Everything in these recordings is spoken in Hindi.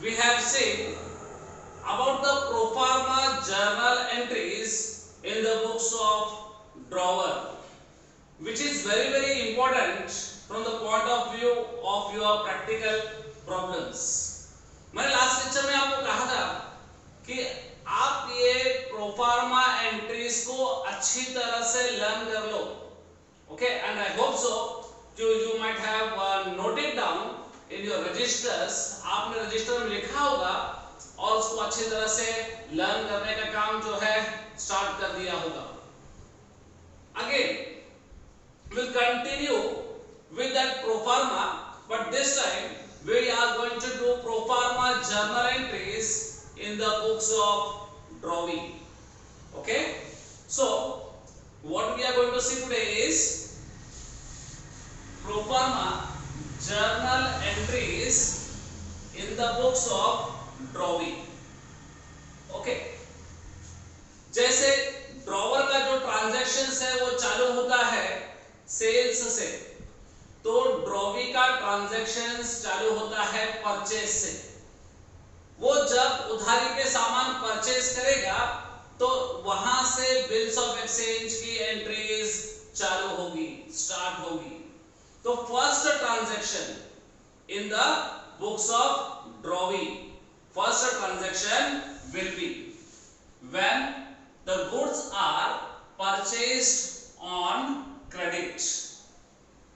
we have seen about the pro forma journal entries in the books of drawer, which is very important from the point of view of your practical problems. मैंने लास्ट लेक्चर में आपको कहा था कि आप ये प्रोफार्मा एंट्रीज को अच्छी तरह से लर्न कर लो. Okay, and I hope so you might have noted down in your registers. आपने रजिस्टर में लिखा होगा और उसको अच्छी तरह से लर्न करने का काम जो है स्टार्ट कर दिया होगा. Again, we'll continue with that pro forma, but this time we are going to do pro forma journal entries in the books of drawing. Okay, so what we are going to see today is pro forma journal entries in the books of drawing. Okay, जैसे ड्रॉवर का जो ट्रांजैक्शंस है वो चालू होता है सेल्स से, तो ड्रॉवी का ट्रांजैक्शंस चालू होता है परचेज से. वो जब उधारी पे सामान परचेज करेगा तो वहां से बिल्स ऑफ एक्सचेंज की एंट्रीज चालू होगी, स्टार्ट होगी. तो first transaction in the books of drawee, first transaction will be when the goods are purchased on credit.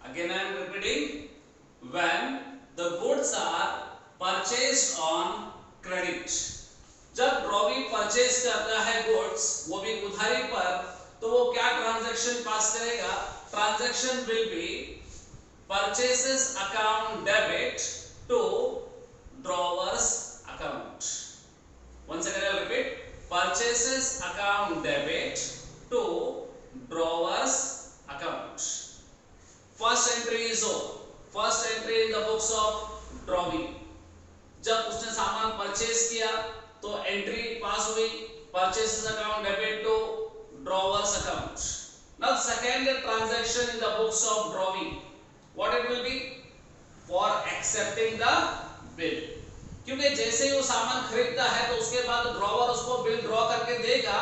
Again I am repeating, when the goods are purchased on credit. जब ड्रॉवी परचेज करता है गुड्स, वो भी उधारी पर, तो वो क्या ट्रांजैक्शन पास करेगा? Transaction will B purchases account debit to drawers account. Once again I will repeat, purchases account debit to drawers account. First entry is O. First entry in the books of drawing. जब उसने सामान परचेज किया तो एंट्री पास हुई, purchases account debit to drawers account. Now second transaction in the books of drawing, what it will be? For accepting the bill. क्योंकि जैसे ही वो सामान खरीदता है तो उसके बाद ड्रॉवर उसको बिल ड्रॉ करके देगा.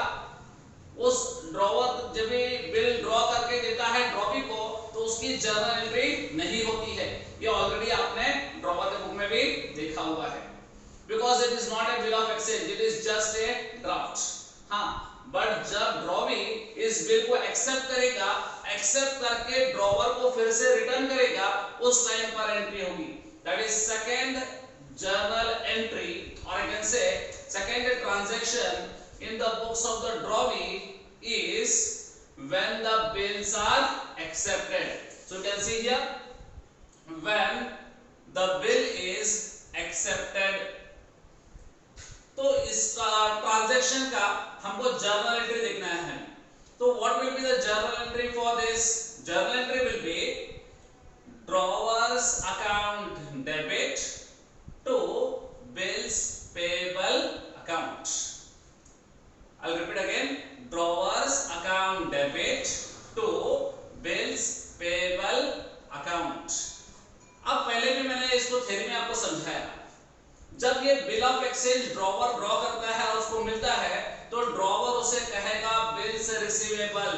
उस ड्रॉवर जब भी बिल ड्रॉ करके देता है ड्रॉवी को, तो उसकी जर्नल एंट्री नहीं होती है. ये ऑलरेडी आपने ड्रॉवर के बुक में भी देखा हुआ है. Because it is not a bill of exchange, it is just a draft. हाँ, बट जब ड्रॉवी इस बिल को एक्सेप्ट करेगा, एक्सेप्ट करके ड्रॉवर को फिर से रिटर्न करेगा, उस टाइम पर एंट्री होगी. That is second journal entry, or I can say second transaction in the books of the drawing is when the bills are accepted. So you can see here, when the bill is accepted. तो इसका ट्रांजैक्शन का हमको जर्नल एंट्री देखना है. तो what will be the journal entry for this? Journal entry will be drawers account debit to bills payable account. I'll repeat again, drawers account debit to bills payable account. अब पहले भी मैंने इसको थ्योरी में आपको समझाया. जब ये bill of exchange drawer draw करता है और उसको मिलता है, तो ड्रॉवर उसे कहेगा बिल्स रिसीवेबल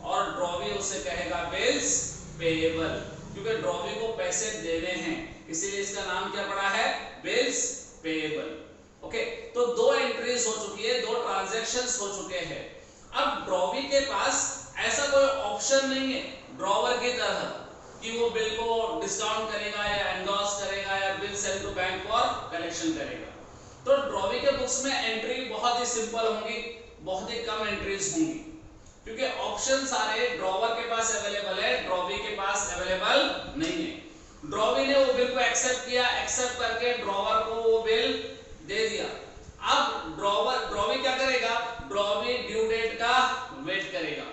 और ड्रॉवी उसे कहेगा बिल्स पेएबल, क्योंकि ड्रॉवी को पैसे देने हैं, इसीलिए इसका नाम क्या पड़ा है? Bills payable. ओके, तो दो एंट्रीज हो चुकी है, दो ट्रांजैक्शंस हो चुके हैं. अब ड्रॉवी के पास ऐसा कोई ऑप्शन नहीं है ड्रॉवर की तरह कि वो बिल को डिस्काउंट करेगा या एंडोर्स करेगा या bill send to bank for collection करेगा. तो ड्रॉवी के बुक्स में एंट्री बहुत ही सिंपल होंगी, बहुत ही कम एंट्रीज होंगी, क्योंकि ऑप्शन सारे ड्रॉवर के पास अवेलेबल है, ड्रॉवी के पास अवेलेबल नहीं है. ड्रॉवी ने वो बिल को एक्सेप्ट किया, एक्सेप्ट करके ड्रॉवर को वो बिल दे दिया. अब ड्रॉवी क्या करेगा? ड्रॉवी ड्यू डेट का वेट करेगा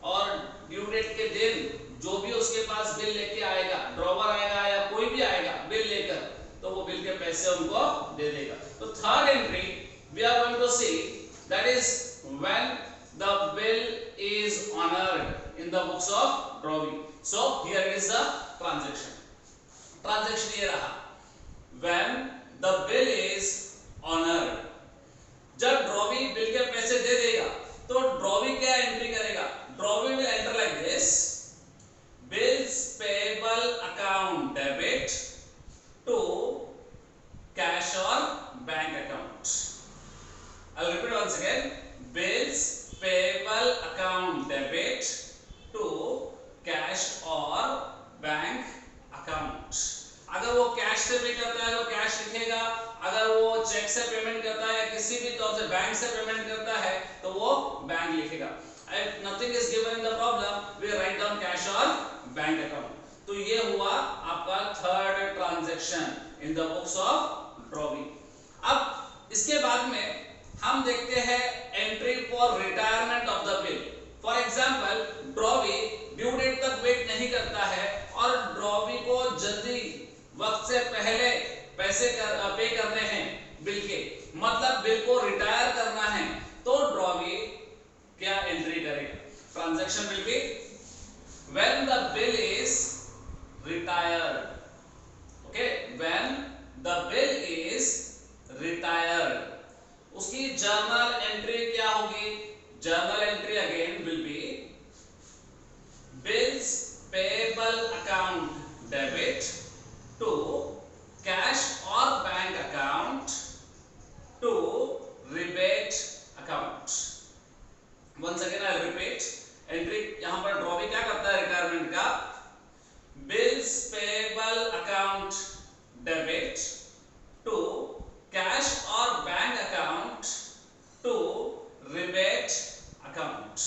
और ड्यू डेट के दिन जो भी उसके पास बिल लेके आएगा, ड्रॉवर आएगा या कोई भी आएगा बिल लेकर, तो वो बिल के पैसे उनको दे देगा. तो third entry we are going to see, that is when the bill is honoured in the books of drawing. So here is the transaction. Transaction ये रहा, when the bill is honoured. जब ड्रॉवी बिल के पैसे दे देगा तो ड्रॉवी क्या एंट्री करेगा? Drawee will enter like this, bills payable account debit to cash और bank account. I'll repeat once again, bills payable account debit to cash or bank account। अगर वो कैश से पे करता है तो कैश लिखेगा, अगर वो चेक से पेमेंट करता है या किसी भी तौर से बैंक से पेमेंट करता है तो वो बैंक लिखेगा। If nothing is given in the problem, we write down cash or bank account। तो ये हुआ आपका third transaction in the books of drawee. अब इसके बाद में हम देखते हैं entry for retirement of the bill. For example, drawee due date तक वेट नहीं करता है और ड्रॉवी को जल्दी वक्त से पहले पैसे पे करने हैं बिल के, मतलब बिल को रिटायर करना है, तो ड्रॉवी क्या एंट्री करेगा? Transaction will be when the bill is retired. Okay, when the bill is retired, उसकी जर्नल एंट्री क्या होगी? Journal entry again will be bills payable account debit to cash और bank account to rebate account. Once again I repeat, entry यहां पर ड्रॉवी क्या करता है रिटायरमेंट का? Bills payable account debit to cash और bank account to rebate account.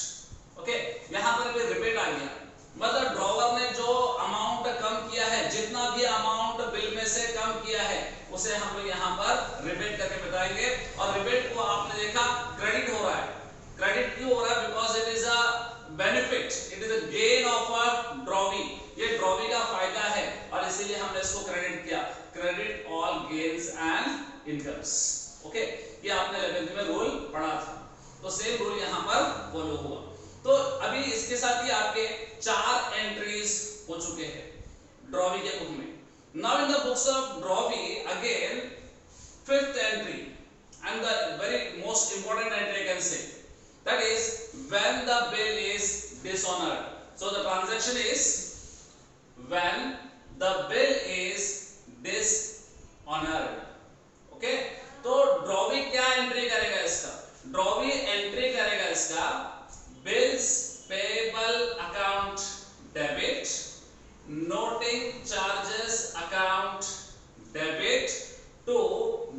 Okay, यहां पर भी रिबेट आ गया, मतलब ड्रॉवर ने जो अमाउंट कम किया है, जितना भी अमाउंट बिल में से कम किया है उसे हम लोग यहां पर रिबेट करके बताएंगे। और रिबेट को आपने देखा क्रेडिट हो रहा है। क्रेडिट क्यों हो रहा है? Because it is a benefit, it is a gain of a drawee. ये ड्रॉवी का फायदा है और इसीलिए हमने इसको क्रेडिट किया। Credit all gains and incomes. Okay, ये आपने 11th में रूल पढ़ा था, तो सेम रूल यहां पर फॉलो हुआ। तो अभी इसके साथ ही आपके 4 एंट्रीज हो चुके हैं ड्रॉवी के बुक में। Now in the books of drawee again 5th entry and the very most important entry I can say, that is when the bill is dishonored. So the transaction is when the bill is dishonored. Okay, तो ड्रॉवी क्या एंट्री करेगा इसका? ड्रॉवी एंट्री करेगा इसका bills payable account debit, noting charges account debit to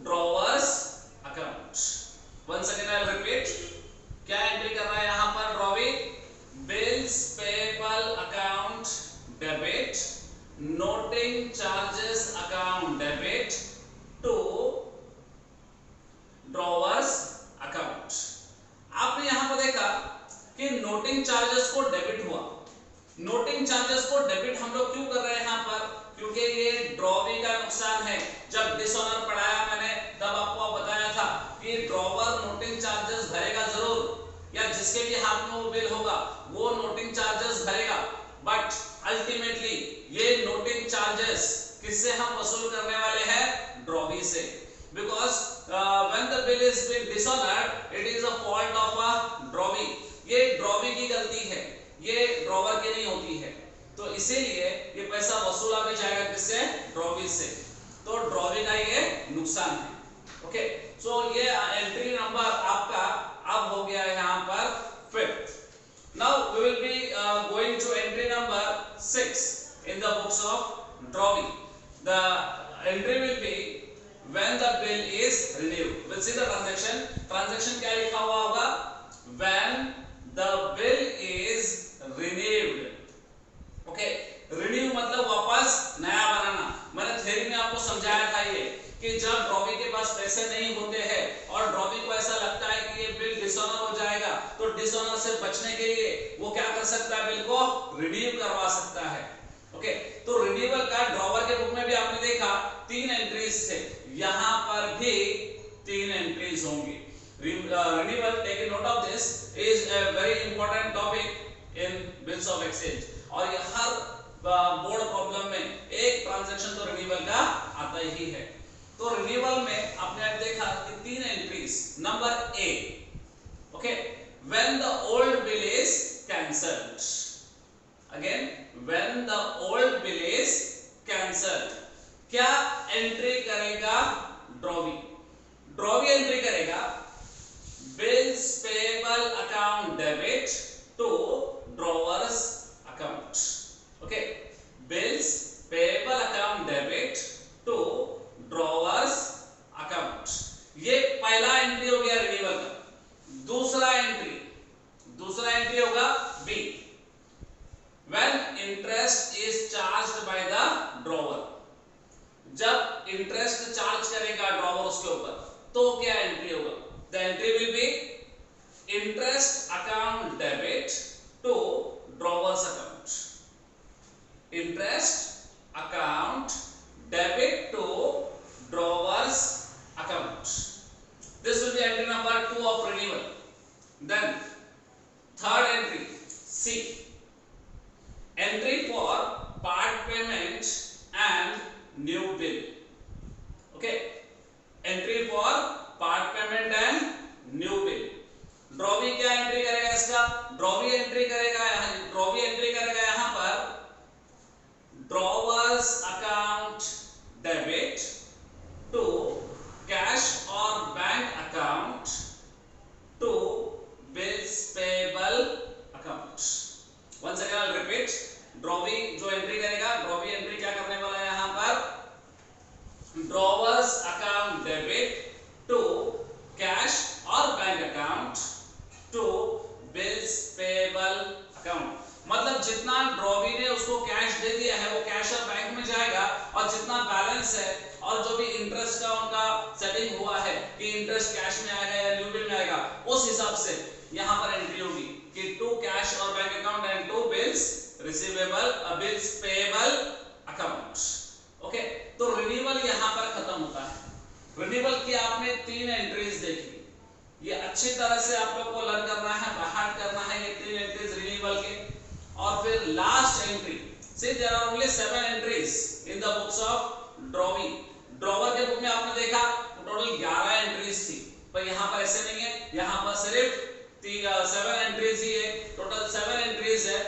drawers account. Once again I repeat, क्या एंट्री कर रहा है यहां पर drawee? Bills payable account debit, noting charges account debit to drawers account. आपने यहां पर देखा कि नोटिंग चार्जेस को डेबिट हुआ। नोटिंग चार्जेस को डेबिट हम लोग क्यों कर रहे हैं यहां पर? क्योंकि ये ड्रॉवी का नुकसान है। जब डिसऑनर पढ़ाया मैंने तब आपको बताया था कि ड्रॉवर नोटिंग चार्जेस भरेगा जरूर, या जिसके भी हाथ में वो बिल होगा वो नोटिंग चार्जेस भरेगा, बट अल्टीमेटली ये नोटिंग चार्जेस किससे हम वसूल करने वाले हैं? ड्रॉवी से। Because when the bill is been dishonored, it is a fault of a drawee. ये ड्रॉवी की गलती है, ये ड्रॉवर की नहीं होती है, तो इसीलिए ये पैसा वसूला भी जाएगा किससे? ड्रॉवी से। तो ड्रॉवी का ये नुकसान है। ओके, सो ये एंट्री नंबर आपका अब हो गया है यहां पर 5th। Now we will be going to entry number 6 in the books of drawing. The entry will be when the bill is renewed. We'll see the transaction. Transaction क्या लिखा हुआ होगा? When the bill is renewed. Okay, renew मतलब वापस नया बनाना। मैंने थ्योरी में आपको समझाया था ये कि जब ड्रॉवी के पास पैसे नहीं होते हैं और ड्रॉवी को ऐसा लगता है कि ये बिल डिसऑनर हो जाएगा, तो डिसऑनर से बचने के लिए वो क्या कर सकता है? बिल को रिन्यू करवा सकता है। ओके, तो रिन्यूअल का ड्रॉवर के बुक में भी आपने देखा 3 एंट्रीज थे, यहां पर भी 3 एंट्रीज होंगी। Renewal, take note of this, is a very important topic in bills of exchange, और ये हर बोर्ड प्रॉब्लम में एक ट्रांजैक्शन तो रिन्यूअल का आता ही है। तो रिन्यूअल में आपने देखा कि 3 entries. Number A, okay, when the old bill is cancelled. Again, when the old bill is cancelled, क्या एंट्री करेगा ड्रॉवी? ड्रॉवी एंट्री करेगा bills payable account debit to drawers account. Okay, bills payable account debit to drawers account, ये पहला एंट्री हो गया रिन्यूअल का। दूसरा एंट्री होगा B, when interest is charged by the drawer. जब इंटरेस्ट चार्ज करेगा ड्रॉवर उसके ऊपर, तो क्या एंट्री होगा? The entry will be interest account debit to drawers account. Interest account debit to drawers account, this will be entry number 2 of renewal. Then third entry, C, entry for part payment and new bill. Okay, entry for part payment and new bill. Drawee क्या एंट्री करेगा इसका? ड्रॉवी एंट्री करेगा यहाँ पर drawers account debit to cash or bank account to bills payable account. Once again I'll repeat, drawee जो एंट्री करेगा, ड्रॉवी एंट्री क्या करने वाला है यहाँ पर? Drawers account debit to cash और bank account to bills payable account. मतलब जितना ड्रॉवी ने उसको कैश दे दिया है वो कैश और बैंक में जाएगा, और जितना बैलेंस है और जो भी इंटरेस्ट का उनका सेटिंग हुआ है कि इंटरेस्ट कैश में आएगा या न्यू बिल में आएगा, उस हिसाब से यहाँ पर एंट्री होगी कि टू कैश और bank account and to bills receivable bills payable account. Okay, तो रिन्यूअल यहाँ पर खत्म होता है। रिन्यूअल की आपने 3 एंट्रीज देखी, ये अच्छी तरह से आप लोग को लर्न करना है, बाहर करना है ये 3 एंट्रीज रिन्यूअल के। और फिर last entry, see there are only 7 entries in the books of drawee. Drawer के बुक में आपने देखा टोटल 11 एंट्रीज थी, पर यहाँ पर ऐसे नहीं है, यहाँ पर सिर्फ 7 एंट्रीज ही है। टोटल 7 एंट्रीज है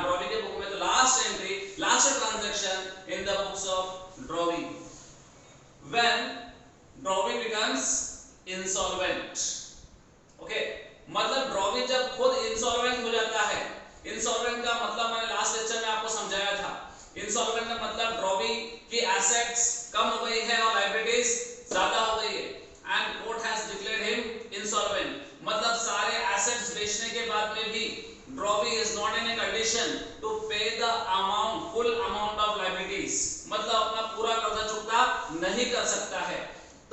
ड्रॉवी के बुक में। तो last entry, last transaction in the books of drawee, when drawee becomes insolvent. Okay, मतलब ड्रॉवी जब खुद इंसॉल्वेंट हो जाता है। इंसॉल्वेंट का मतलब मैंने लास्ट लेक्चर में आपको समझाया था। इंसॉल्वेंट का मतलब ड्रॉवी की एसेट्स कम हो गई है और लायबिलिटीज ज्यादा हो गई है, and court has declared him insolvent. मतलब सारे एसेट्स बेचने के बाद में भी drawee is not in a condition to pay the amount, full amount of liabilities, मतलब अपना पूरा कर्जा चुकता नहीं कर सकता है।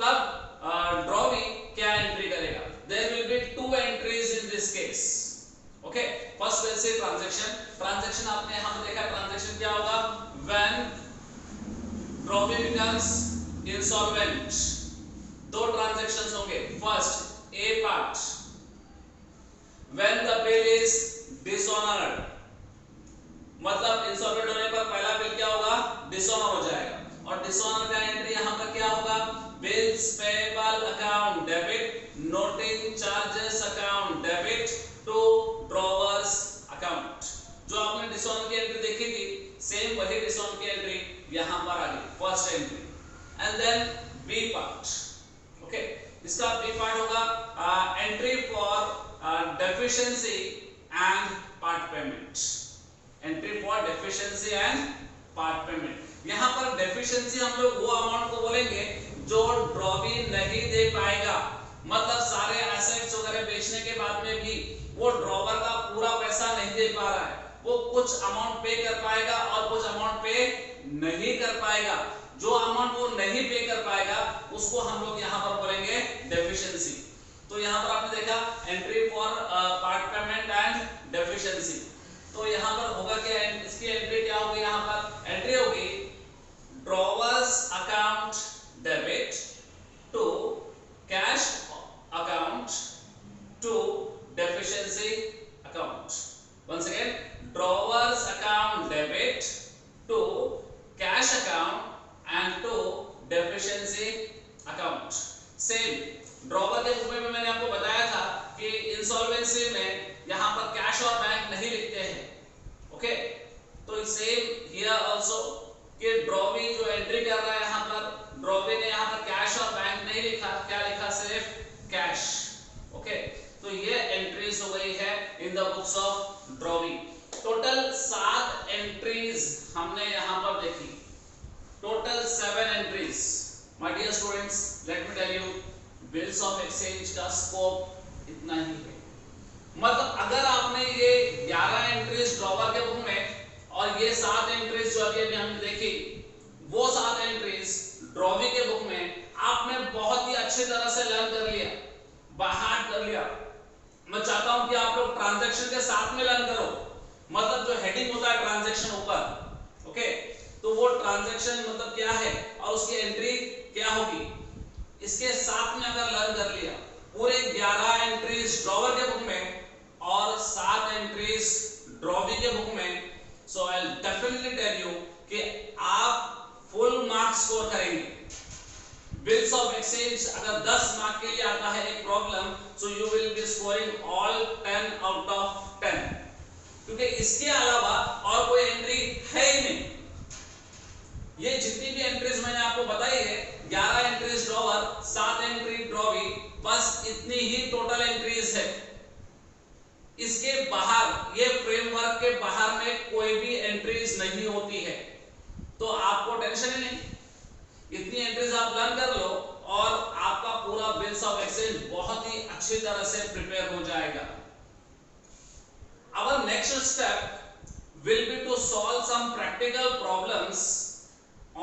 तब ड्रॉवी क्या एंट्री करेगा? There will be 2 entries in this case. Okay, first will say transaction आपने यहां पे देखा, ट्रांजैक्शन क्या होगा? When drawee becomes insolvent, 2 transactions होंगे। First a part, when the bill is dishonoured, मतलब इंसॉल्वेंट होने पर पहला बिल क्या होगा? डिसऑनर हो जाएगा। और डिसऑनर का एंट्री यहां पर क्या होगा? Bills payable account debit, noting charges account debit to drawers account. जो आपने डिसऑनर की एंट्री देखी थी, सेम वही डिसऑनर की एंट्री यहां पर आ गई, first entry. And then B part. Okay, इसका बी पार्ट होगा entry for deficiency and part payment. Entry for deficiency and part payment. यहां पर डेफिशिएंसी हम लोग वो अमाउंट को बोलेंगे जो ड्रॉवी नहीं दे पाएगा, मतलब सारे एसेट्स वगैरह बेचने के बाद में भी वो ड्रॉवर का पूरा पैसा नहीं दे पा रहा है, वो कुछ अमाउंट पे कर पाएगा और कुछ अमाउंट पे नहीं कर पाएगा। जो अमाउंट वो नहीं पे कर पाएगा उसको हम लोग यहाँ पर बोलेंगे डेफिशिएंसी। तो यहाँ पर आपने देखा entry for part payment and deficiency. तो यहाँ पर होगा क्या? इसकी एंट्री क्या होगी? यहाँ पर एंट्री होगी drawers account debit to cash account to deficiency account. Once again, drawers account debit to cash account and to deficiency account. Same drawer के बुक में भी मैंने आपको बताया था कि इंसॉल्वेंसी में यहाँ पर कैश और बैंक नहीं लिखते हैं। ओके, तो सेम हियर आल्सो कि ड्रॉवी जो एंट्री कर रहा है यहाँ पर, ड्रॉवी ने यहाँ पर कैश और बैंक नहीं लिखा, क्या लिखा, सिर्फ कैश। ओके, तो ये एंट्रीज हो गई है in the books of drawee. Total 7 entries हमने यहाँ पर देखी, total 7 entries. My dear students, let me tell you, bills of exchange का स्कोप इतना ही है। मतलब अगर आपने ये 11 एंट्रीज ड्रॉवर के बुक में और ये 7 एंट्रीज जो अभी हमने देखी, वो 7 एंट्रीज ड्रॉवी के बुक में आपने बहुत ही अच्छी तरह से लर्न कर लिया, बाहर कर लिया। मैं चाहता हूं कि आप लोग ट्रांजैक्शन के साथ में लर्न करो। मतलब जो हेडिंग होता है ट्रांजैक्शन ऊपर, ओके, तो वो ट्रांजैक्शन मतलब क्या है और उसकी एंट्री क्या होगी, इसके साथ में अगर लर्न कर लिया पूरे 11 एंट्रीज ड्रॉवर के बुक में और 7 एंट्रीज ड्रॉवी के बुक में, so I will definitely tell you कि आप फुल मार्क्स स्कोर करेंगे। बिल्स ऑफ एक्सचेंज अगर 10 मार्क के लिए आता है एक problem, so you will be scoring all 10 out of 10, क्योंकि इसके अलावा और कोई एंट्री है ही नहीं। ये जितनी भी एंट्रीज मैंने आपको बताई है, 11 एंट्रीज ड्रॉवर, 7 एंट्री ड्रॉवी, बस इतनी ही टोटल एंट्रीज है। इसके बाहर, ये फ्रेमवर्क के बाहर में कोई भी एंट्रीज नहीं होती है, तो आपको टेंशन ही नहीं। इतनी एंट्रीज आप लर्न कर लो और आपका पूरा बिल्स ऑफ एक्सचेंज बहुत ही अच्छी तरह से प्रिपेयर हो जाएगा। Our next step will be to solve some practical problems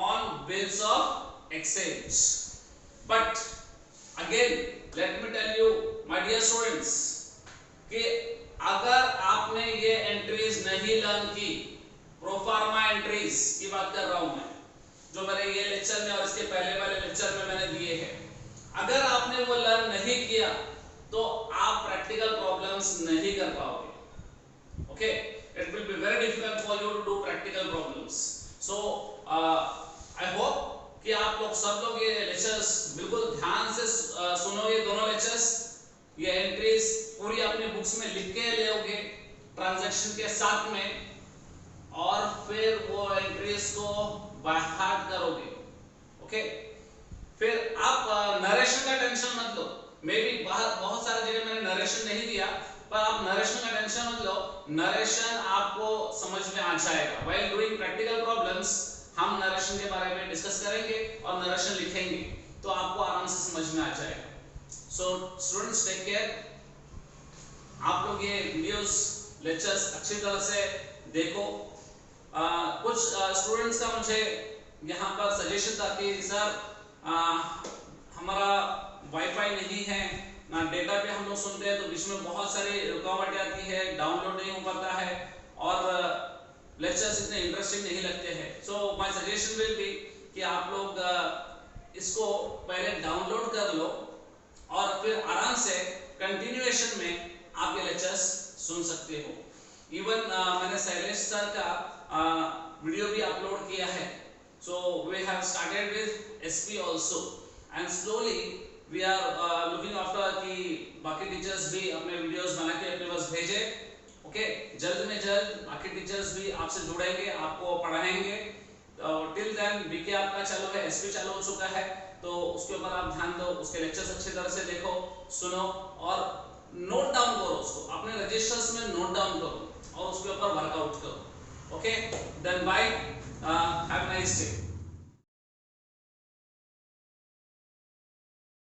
on bills of exchange. But again, let me tell you, my dear students, कि अगर आपने ये एंट्रीज नहीं लर्न की, प्रोफार्मा एंट्रीज की बात कर रहा हूं मैं, जो मैंने ये लेक्चर में और इसके पहले वाले लेक्चर में मैंने दिए हैं, अगर आपने वो लर्न नहीं किया तो आप प्रैक्टिकल प्रॉब्लम्स नहीं कर पाओगे। Okay, it will be very difficult for you to do practical problems. So I hope कि आप लोग सब लोग ये लेक्चर्स बिल्कुल ध्यान से सुनोगे, दोनों लेक्चर्स। ये एंट्रीज पूरी अपने बुक्स में लिख के लोगे ट्रांजैक्शन के साथ में, और फिर वो एंट्रीज को बाय हार्ट करोगे। ओके, फिर आप नरेशन का टेंशन मत लो। मे बी बहुत सारी जगह मैंने नरेशन नहीं दिया, पर आप नरेशन का टेंशन मत लो, नरेशन आपको समझ में आ जाएगा। व्हाइल डूइंग प्रैक्टिकल प्रॉब्लम्स हम नरेशन के बारे में डिस्कस करेंगे और नरेशन लिखेंगे, तो आपको आराम से समझ में आ जाएगा। So students, take care. आप लोग ये वीडियोस लेक्चर्स अच्छी तरह से देखो। कुछ स्टूडेंट्स का मुझे यहाँ पर सजेशन था कि सर हमारा वाईफाई नहीं है ना, डेटा पे हम लोग सुनते हैं तो बीच में बहुत सारी रुकावट आती है, डाउनलोड नहीं हो पाता है और लेक्चर्स इतने इंटरेस्टिंग नहीं लगते हैं। So my suggestion will be कि आप लोग इसको पहले डाउनलोड कर लो और फिर आराम से कंटिन्यूएशन में आप ये लेक्चर्स सुन सकते हो। इवन मैंने शैलेश सर का वीडियो भी अपलोड किया है। So we have started with SP also and slowly we are looking after कि बाकी टीचर्स भी अपने वीडियोस बना के अपने पास भेजे। ओके, जल्द में जल्द बाकी टीचर्स भी आपसे जुड़ेंगे, आपको पढ़ाएंगे। टिल देन बीके आपका चालू है, एसपी चालू हो चुका है, तो उसके ऊपर आप ध्यान दो, उसके लेक्चर्स अच्छी तरह से देखो, सुनो और नोट डाउन करो, उसको अपने रजिस्टर्स में नोट डाउन करो और उसके ऊपर वर्कआउट करो। Okay, then bye, have a nice day.